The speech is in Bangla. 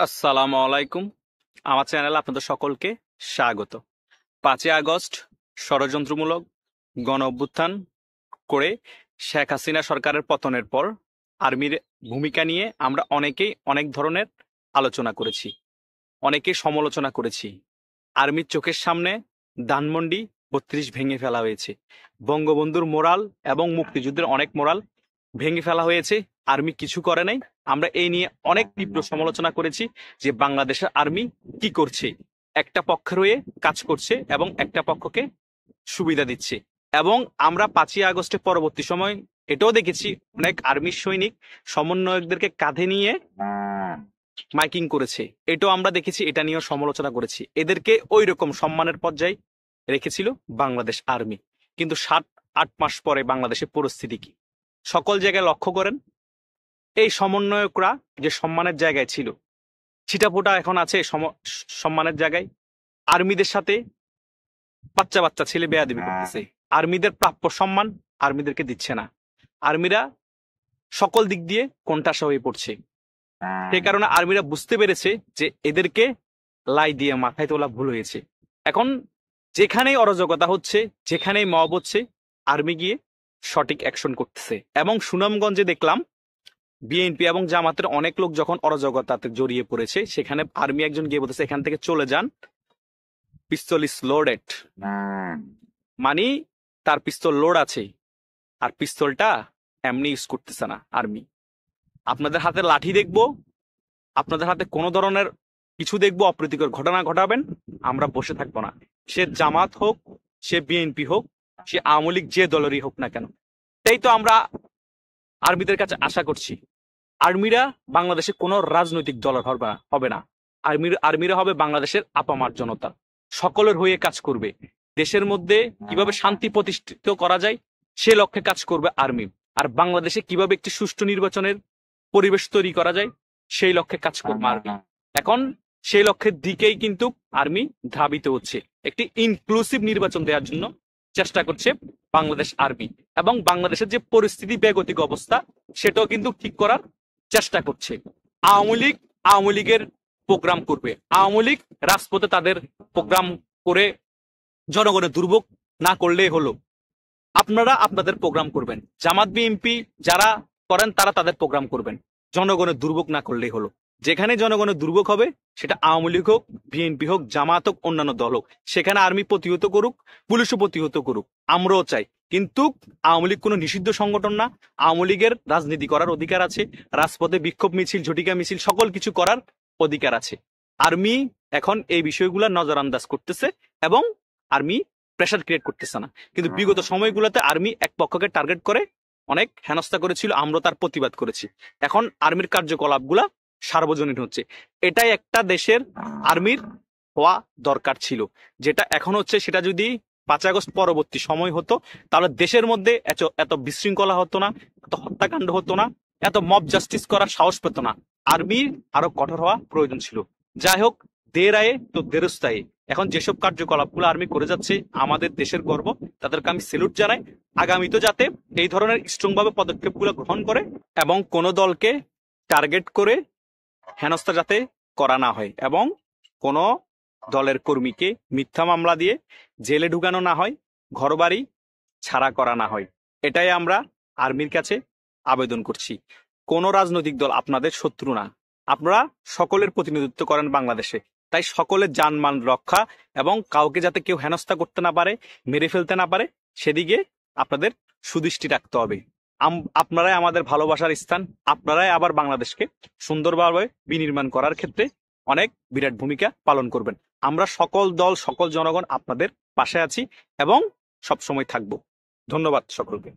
আসসালামু আলাইকুম। আমার চ্যানেলে আপনাদের সকলকে স্বাগত। 5ই আগস্ট ষড়যন্ত্রমূলক গণ অভ্যুত্থান করে শেখ হাসিনা সরকারের পতনের পর আর্মির ভূমিকা নিয়ে আমরা অনেকেই অনেক ধরনের আলোচনা করেছি, অনেকেই সমালোচনা করেছি। আর্মির চোখের সামনে ধানমন্ডি ৩২ ভেঙে ফেলা হয়েছে, বঙ্গবন্ধুর মোরাল এবং মুক্তিযুদ্ধের অনেক মোরাল ভেঙে ফেলা হয়েছে, আর্মি কিছু করে নাই। আমরা এই নিয়ে অনেক তীব্র সমালোচনা করেছি যে বাংলাদেশের আর্মি কি করছে, একটা পক্ষের হয়ে কাজ করছে এবং একটা পক্ষকে সুবিধা দিচ্ছে। এবং আমরা 5ই আগস্টের পরবর্তী সময় এটাও দেখেছি অনেক আর্মির সৈনিক সমন্বয়কদেরকে কাঁধে নিয়ে মাইকিং করেছে, এটাও আমরা দেখেছি, এটা নিয়েও সমালোচনা করেছি। এদেরকে ওই রকম সম্মানের পর্যায়ে রেখেছিল বাংলাদেশ আর্মি। কিন্তু 7-8 মাস পরে বাংলাদেশের পরিস্থিতি কি সকল জায়গায় লক্ষ্য করেন। এই সমন্বয়করা যে সম্মানের জায়গায় ছিল, ছিটাফোটা এখন আছে সম্মানের জায়গায়। আর্মিদের সাথে বাচ্চা বাচ্চা ছেলে বেয়াদবি করতেছে, আর্মিদের প্রাপ্য সম্মান আর্মিদেরকে দিচ্ছে না। আর্মিরা সকল দিক দিয়ে কোণঠাসা হয়ে পড়ছে। সেই কারণে আর্মিরা বুঝতে পেরেছে যে এদেরকে লাই দিয়ে মাথায় তোলা ভুল হয়েছে। এখন যেখানেই অরাজকতা হচ্ছে, যেখানেই মব হচ্ছে, আর্মি গিয়ে সঠিক অ্যাকশন করতেছে। এবং সুনামগঞ্জে দেখলাম বিএনপি এবং জামাতের অনেক লোক যখন অরাজকতাতে জড়িয়ে পড়েছে, সেখানে আর্মি একজন গিয়ে বলতেছে এখান থেকে চলে যান, পিস্তল ইজ লোডেড। মানে তার পিস্তল লোড আছে, আর পিস্তলটা এমনি ইউজ করতেছে না আর্মি। আপনাদের হাতে লাঠি দেখবো, আপনাদের হাতে কোনো ধরনের কিছু দেখবো, অপ্রীতিকর ঘটনা ঘটাবেন, আমরা বসে থাকবো না। সে জামাত হোক, সে বিএনপি হোক, সে আওয়ামী লীগ যে দলেরই হোক না কেন। তাই তো আমরা আর্মিদের কাছে আশা করছি আর্মিরা বাংলাদেশে কোনো রাজনৈতিক দল হবে না। আর্মিরা হবে বাংলাদেশের আপামার জনতা, সকলের হয়ে কাজ করবে। দেশের মধ্যে কিভাবে শান্তি প্রতিষ্ঠিত করা যায় সে লক্ষ্যে কাজ করবে আর্মি। আর বাংলাদেশে কিভাবে একটি সুষ্ঠু নির্বাচনের পরিবেশ তৈরি করা যায় সেই লক্ষ্যে কাজ করবে আর্মি। এখন সেই লক্ষ্যের দিকেই কিন্তু আর্মি ধাবিত হচ্ছে। একটি ইনক্লুসিভ নির্বাচন দেওয়ার জন্য চেষ্টা করছে বাংলাদেশ আর্মি। এবং বাংলাদেশের যে পরিস্থিতি, বেগতিক অবস্থা, সেটাও কিন্তু ঠিক করার চেষ্টা করছে। আওয়ামী লীগের প্রোগ্রাম করবে, আওয়ামী লীগ রাজপথে তাদের প্রোগ্রাম করে জনগণের দুর্ভোগ না করলেই হলো। আপনারা আপনাদের প্রোগ্রাম করবেন, জামাত বিএনপি যারা করেন তারা তাদের প্রোগ্রাম করবেন, জনগণের দুর্ভোগ না করলেই হলো। যেখানে জনগণের দুর্ভোগ হবে, সেটা আওয়ামী লীগ হোক, বিএনপি হোক, জামাত হোক, অন্যান্য দল হোক, সেখানে আর্মি প্রতিহত করুক, পুলিশও প্রতিহত করুক, আমরাও চাই। কিন্তু আওয়ামী লীগ কোনো নিষিদ্ধ সংগঠন না। আওয়ামী লীগের রাজনীতি করার অধিকার আছে, রাজপথে বিক্ষোভ মিছিল, ঝটিকা মিছিল, সকল কিছু করার অধিকার আছে। আর্মি এখন এই বিষয়গুলো নজরআন্দাজ করতেছে এবং আর্মি প্রেশার ক্রিয়েট করতেছে না। কিন্তু বিগত সময়গুলোতে আর্মি এক পক্ষকে টার্গেট করে অনেক হেনস্থা করেছিল, আমরা তার প্রতিবাদ করেছি। এখন আর্মির কার্যকলাপগুলা সার্বজনীন হচ্ছে। এটাই একটা দেশের আর্মির হওয়া দরকার ছিল। যেটা এখন হচ্ছে, সেটা যদি 5 আগস্ট পরবর্তী সময় হতো, তাহলে দেশের মধ্যে এত বিশৃঙ্খলা হতো না, এত হত্যাকাণ্ড হতো না, এত মব জাস্টিস করার সাহস পেত না। আর্মির আরো কঠোর হওয়া প্রয়োজন ছিল। যাই হোক, দের আয়ে তো দেরস্তায়ে। এখন যেসব কার্যকলাপগুলো আর্মি করে যাচ্ছে আমাদের দেশের গর্ব, তাদেরকে আমি স্যালুট জানাই। আগামীতে যাতে এই ধরনের স্ট্রং ভাবে পদক্ষেপগুলো গ্রহণ করে এবং কোন দলকে টার্গেট করে হেনস্থা যাতে করা না হয়, এবং কোন দলের কর্মীকে মিথ্যা মামলা দিয়ে জেলে ঢুকানো না হয়, ঘরবাড়ি ছাড়া করা না হয়। এটাই আমরা আর্মির কাছে আবেদন করছি। কোন রাজনৈতিক দল আপনাদের শত্রু না, আপনারা সকলের প্রতিনিধিত্ব করেন বাংলাদেশে। তাই সকলের জানমাল রক্ষা এবং কাউকে যাতে কেউ হেনস্থা করতে না পারে, মেরে ফেলতে না পারে, সেদিকে আপনাদের সুদৃষ্টি রাখতে হবে। আপনারাই আমাদের ভালোবাসার স্থান, আপনারাই আবার বাংলাদেশকে সুন্দরভাবে বিনির্মাণ করার ক্ষেত্রে অনেক বিরাট ভূমিকা পালন করবেন। আমরা সকল দল, সকল জনগণ আপনাদের পাশে আছি এবং সবসময় থাকবো। ধন্যবাদ সকলকে।